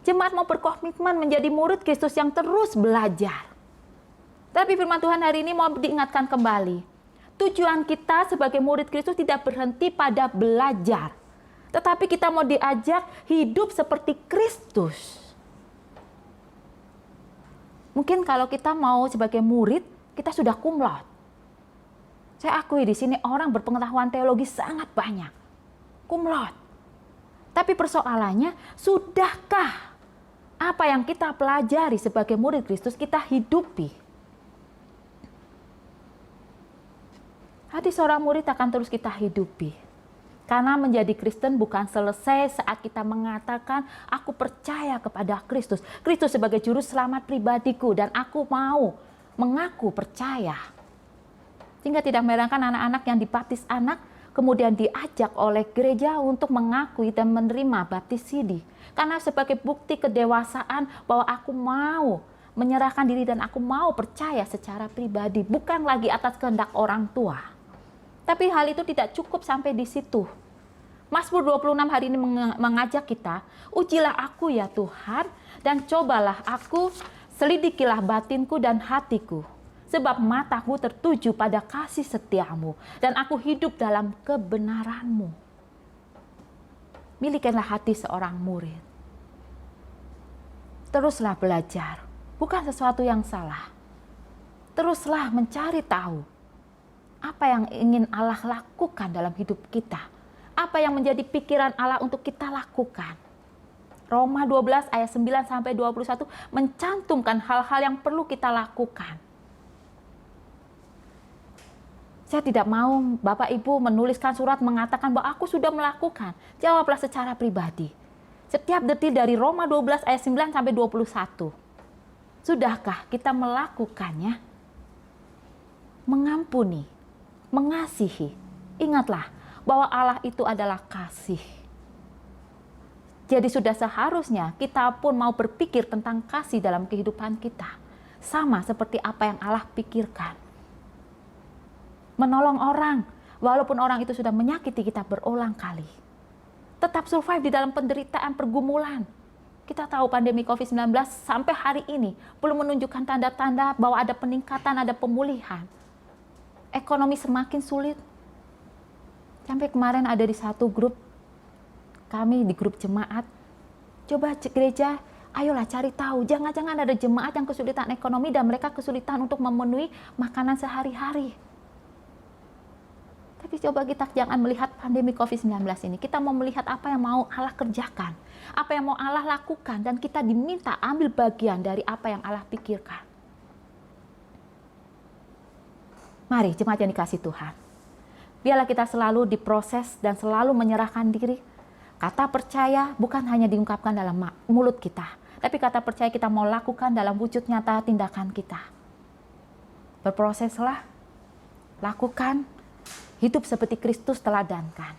Jemaat mau berkomitmen menjadi murid Kristus yang terus belajar. Tapi firman Tuhan hari ini mau diingatkan kembali. Tujuan kita sebagai murid Kristus tidak berhenti pada belajar. Tetapi kita mau diajak hidup seperti Kristus. Mungkin kalau kita mau sebagai murid, kita sudah cum laude. Saya akui di sini orang berpengetahuan teologi sangat banyak. Cum laude. Tapi persoalannya, sudahkah apa yang kita pelajari sebagai murid Kristus kita hidupi? Hati seorang murid akan terus kita hidupi. Karena menjadi Kristen bukan selesai saat kita mengatakan, aku percaya kepada Kristus. Kristus sebagai juru selamat pribadiku dan aku mau mengaku percaya. Sehingga tidak mengherankan anak-anak yang dibaptis anak, kemudian diajak oleh gereja untuk mengakui dan menerima baptisidi. Karena sebagai bukti kedewasaan bahwa aku mau menyerahkan diri dan aku mau percaya secara pribadi. Bukan lagi atas kehendak orang tua. Tapi hal itu tidak cukup sampai di situ. Mazmur 26 hari ini mengajak kita, ujilah aku ya Tuhan, dan cobalah aku, selidikilah batinku dan hatiku. Sebab mataku tertuju pada kasih setiamu, dan aku hidup dalam kebenaranmu. Milikilah hati seorang murid. Teruslah belajar, bukan sesuatu yang salah. Teruslah mencari tahu apa yang ingin Allah lakukan dalam hidup kita. Apa yang menjadi pikiran Allah untuk kita lakukan. Roma 12 ayat 9-21 mencantumkan hal-hal yang perlu kita lakukan. Saya tidak mau Bapak Ibu menuliskan surat mengatakan bahwa aku sudah melakukan. Jawablah secara pribadi. Setiap detil dari Roma 12 ayat 9-21. Sudahkah kita melakukannya? Mengampuni, mengasihi. Ingatlah bahwa Allah itu adalah kasih. Jadi sudah seharusnya kita pun mau berpikir tentang kasih dalam kehidupan kita. Sama seperti apa yang Allah pikirkan. Menolong orang, walaupun orang itu sudah menyakiti kita berulang kali. Tetap survive di dalam penderitaan pergumulan. Kita tahu pandemi COVID-19 sampai hari ini belum menunjukkan tanda-tanda bahwa ada peningkatan, ada pemulihan. Ekonomi semakin sulit. Sampai kemarin ada di satu grup, kami di grup jemaat, coba gereja, ayolah cari tahu, jangan-jangan ada jemaat yang kesulitan ekonomi dan mereka kesulitan untuk memenuhi makanan sehari-hari. Tapi coba kita jangan melihat pandemi COVID-19 ini, kita mau melihat apa yang mau Allah kerjakan, apa yang mau Allah lakukan, dan kita diminta ambil bagian dari apa yang Allah pikirkan. Mari jemaat yang dikasihi Tuhan, biarlah kita selalu diproses dan selalu menyerahkan diri. Kata percaya bukan hanya diungkapkan dalam mulut kita, tapi kata percaya kita mau lakukan dalam wujud nyata tindakan kita. Berproseslah, lakukan, hidup seperti Kristus teladankan.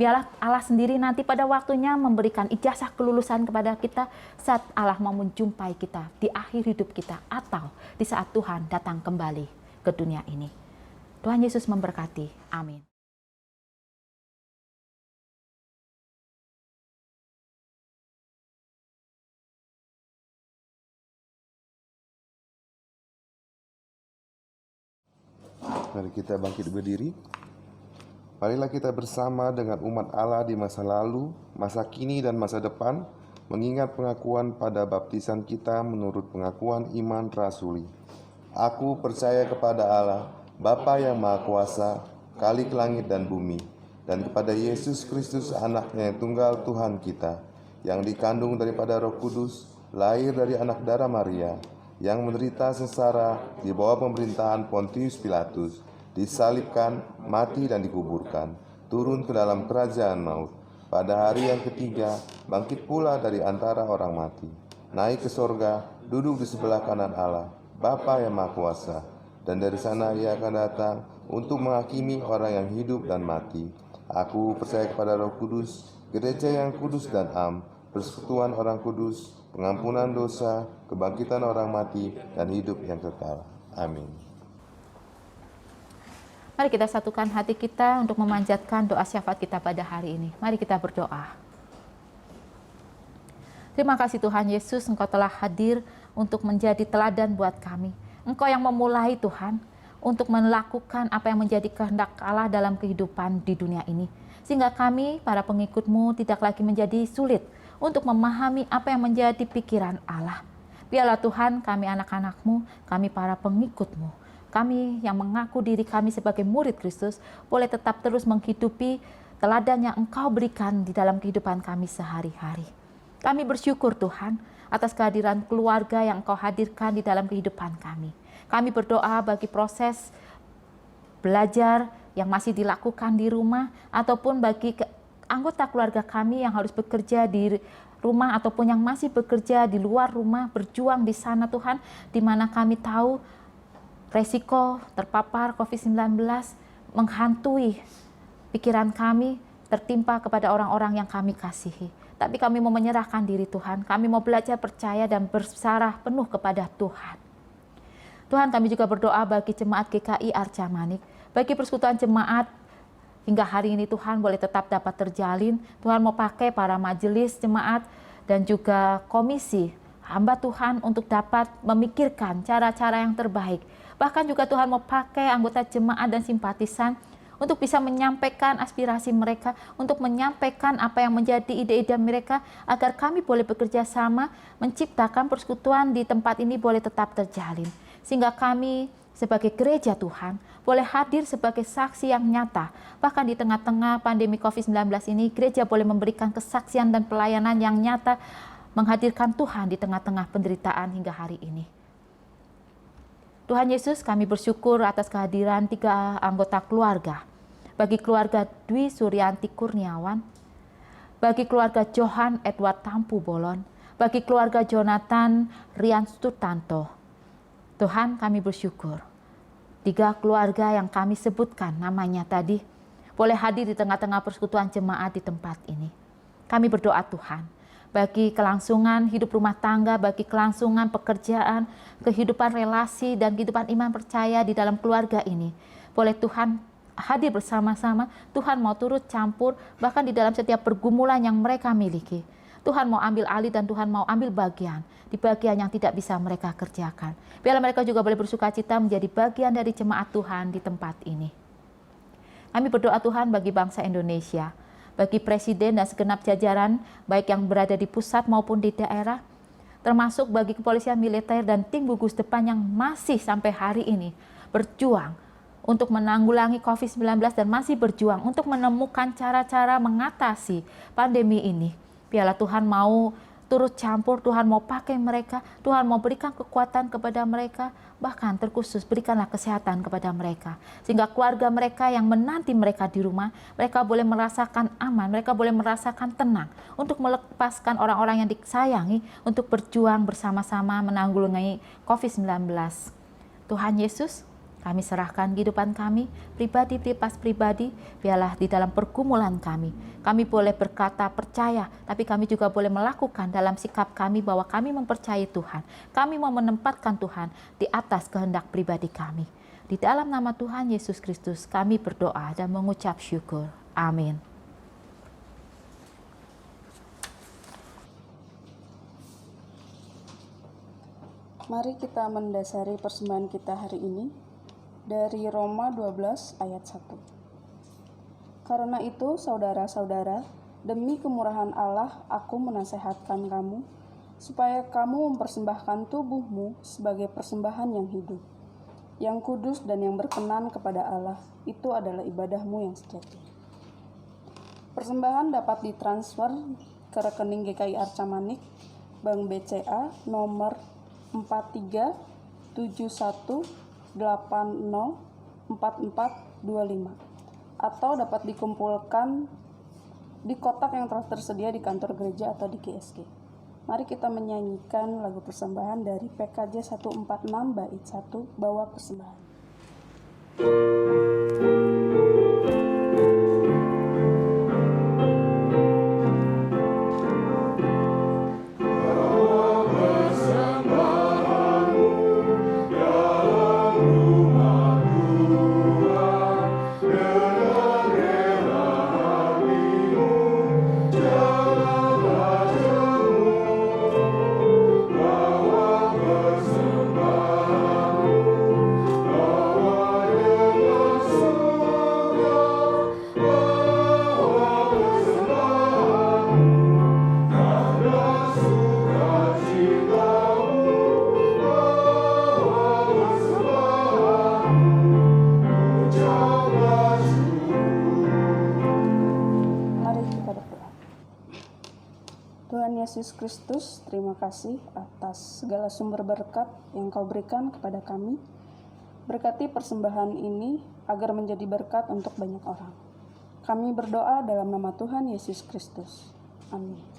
Biarlah Allah sendiri nanti pada waktunya memberikan ijazah kelulusan kepada kita saat Allah mau menjumpai kita di akhir hidup kita atau di saat Tuhan datang kembali ke dunia ini. Tuhan Yesus memberkati. Amin. Mari kita bangkit berdiri. Marilah kita bersama dengan umat Allah di masa lalu, masa kini, dan masa depan, mengingat pengakuan pada baptisan kita menurut pengakuan iman rasuli. Aku percaya kepada Allah, Bapa yang Maha Kuasa, Khalik langit dan bumi, dan kepada Yesus Kristus anaknya yang tunggal Tuhan kita, yang dikandung daripada Roh Kudus, lahir dari anak darah Maria, yang menderita sengsara di bawah pemerintahan Pontius Pilatus, disalibkan, mati dan dikuburkan, turun ke dalam kerajaan maut. Pada hari yang ketiga, bangkit pula dari antara orang mati, naik ke sorga, duduk di sebelah kanan Allah, Bapa yang Maha Kuasa, dan dari sana ia akan datang untuk menghakimi orang yang hidup dan mati. Aku percaya kepada Roh Kudus, gereja yang kudus dan am, persekutuan orang kudus, pengampunan dosa, kebangkitan orang mati, dan hidup yang kekal. Amin. Mari kita satukan hati kita untuk memanjatkan doa syafaat kita pada hari ini. Mari kita berdoa. Terima kasih Tuhan Yesus, Engkau telah hadir untuk menjadi teladan buat kami. Engkau yang memulai Tuhan, untuk melakukan apa yang menjadi kehendak Allah dalam kehidupan di dunia ini. Sehingga kami, para pengikut-Mu, tidak lagi menjadi sulit untuk memahami apa yang menjadi pikiran Allah. Biarlah Tuhan, kami anak-anak-Mu, kami para pengikut-Mu, kami yang mengaku diri kami sebagai murid Kristus, boleh tetap terus menghidupi teladan yang Engkau berikan di dalam kehidupan kami sehari-hari. Kami bersyukur Tuhan atas kehadiran keluarga yang Engkau hadirkan di dalam kehidupan kami. Kami berdoa bagi proses belajar yang masih dilakukan di rumah, ataupun bagi anggota keluarga kami yang harus bekerja di rumah, ataupun yang masih bekerja di luar rumah, berjuang di sana Tuhan, di mana kami tahu resiko terpapar COVID-19 menghantui pikiran kami, tertimpa kepada orang-orang yang kami kasihi. Tapi kami mau menyerahkan diri Tuhan, kami mau belajar percaya dan bersarah penuh kepada Tuhan. Tuhan, kami juga berdoa bagi jemaat GKI Arca Manik, bagi persekutuan jemaat hingga hari ini Tuhan boleh tetap dapat terjalin. Tuhan mau pakai para majelis jemaat dan juga komisi hamba Tuhan untuk dapat memikirkan cara-cara yang terbaik. Bahkan juga Tuhan mau pakai anggota jemaat dan simpatisan untuk bisa menyampaikan aspirasi mereka, untuk menyampaikan apa yang menjadi ide-ide mereka, agar kami boleh bekerja sama menciptakan persekutuan di tempat ini boleh tetap terjalin. Sehingga kami sebagai gereja Tuhan boleh hadir sebagai saksi yang nyata. Bahkan di tengah-tengah pandemi COVID-19 ini, gereja boleh memberikan kesaksian dan pelayanan yang nyata, menghadirkan Tuhan di tengah-tengah penderitaan hingga hari ini. Tuhan Yesus, kami bersyukur atas kehadiran 3 anggota keluarga. Bagi keluarga Dwi Suryanti Kurniawan, bagi keluarga Johan Edward Tampu Bolon, bagi keluarga Jonathan Rian Sutanto. Tuhan, kami bersyukur 3 keluarga yang kami sebutkan namanya tadi boleh hadir di tengah-tengah persekutuan jemaat di tempat ini. Kami berdoa Tuhan, bagi kelangsungan hidup rumah tangga, bagi kelangsungan pekerjaan, kehidupan relasi, dan kehidupan iman percaya di dalam keluarga ini. Boleh Tuhan hadir bersama-sama, Tuhan mau turut campur, bahkan di dalam setiap pergumulan yang mereka miliki. Tuhan mau ambil alih dan Tuhan mau ambil bagian di bagian yang tidak bisa mereka kerjakan. Biarlah mereka juga boleh bersuka cita menjadi bagian dari jemaat Tuhan di tempat ini. Kami berdoa Tuhan bagi bangsa Indonesia, bagi Presiden dan segenap jajaran, baik yang berada di pusat maupun di daerah, termasuk bagi kepolisian militer dan tim gugus depan yang masih sampai hari ini berjuang untuk menanggulangi COVID-19 dan masih berjuang untuk menemukan cara-cara mengatasi pandemi ini. Biarlah Tuhan mau turut campur, Tuhan mau pakai mereka, Tuhan mau berikan kekuatan kepada mereka, bahkan terkhusus berikanlah kesehatan kepada mereka. Sehingga keluarga mereka yang menanti mereka di rumah, mereka boleh merasakan aman, mereka boleh merasakan tenang untuk melepaskan orang-orang yang disayangi untuk berjuang bersama-sama menanggulangi COVID-19. Tuhan Yesus, kami serahkan kehidupan kami, pribadi, biarlah di dalam pergumulan kami boleh berkata percaya, tapi kami juga boleh melakukan dalam sikap kami bahwa kami mempercayai Tuhan. Kami mau menempatkan Tuhan di atas kehendak pribadi kami. Di dalam nama Tuhan Yesus Kristus kami berdoa dan mengucap syukur. Amin. Mari kita mendasari persembahan kita hari ini dari Roma 12 ayat 1. Karena itu, saudara-saudara, demi kemurahan Allah, aku menasehatkan kamu, supaya kamu mempersembahkan tubuhmu sebagai persembahan yang hidup, yang kudus dan yang berkenan kepada Allah. Itu adalah ibadahmu yang sejati. Persembahan dapat ditransfer ke rekening GKI Arca Manik, Bank BCA nomor 4371804425, atau dapat dikumpulkan di kotak yang telah tersedia di kantor gereja atau di GSG. Mari kita menyanyikan lagu persembahan dari PKJ 146 bait 1, Bawa Persembahan. Tuhan Yesus Kristus, terima kasih atas segala sumber berkat yang Kau berikan kepada kami. Berkati persembahan ini agar menjadi berkat untuk banyak orang. Kami berdoa dalam nama Tuhan Yesus Kristus. Amin.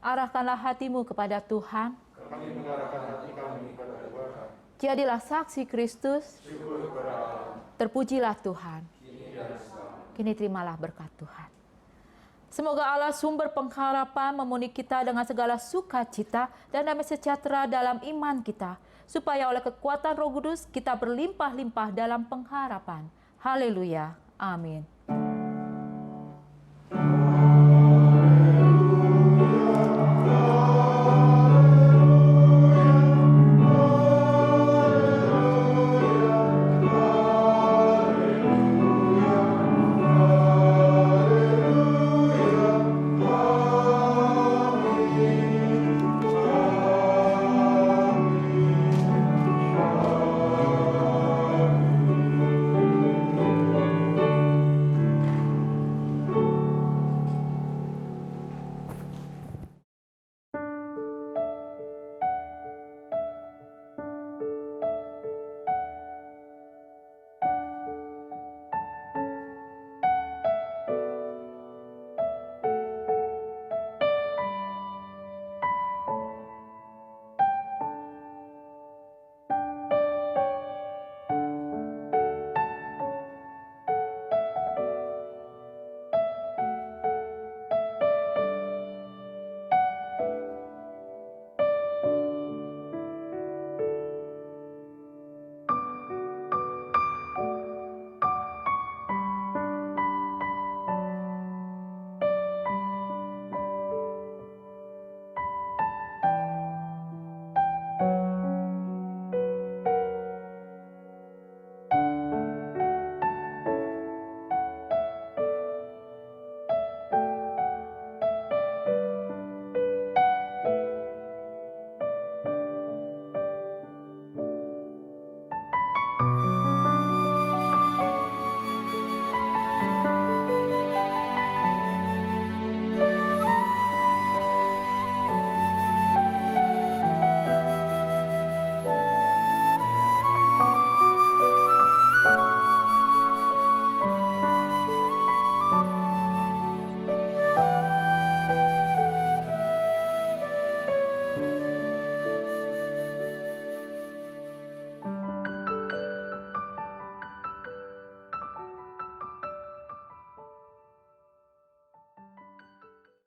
Arahkanlah hatimu kepada Tuhan. Jadilah saksi Kristus. Terpujilah Tuhan. Kini terimalah berkat Tuhan. Semoga Allah sumber pengharapan memenuhi kita dengan segala sukacita dan damai sejahtera dalam iman kita, supaya oleh kekuatan Roh Kudus kita berlimpah-limpah dalam pengharapan. Haleluya. Amin.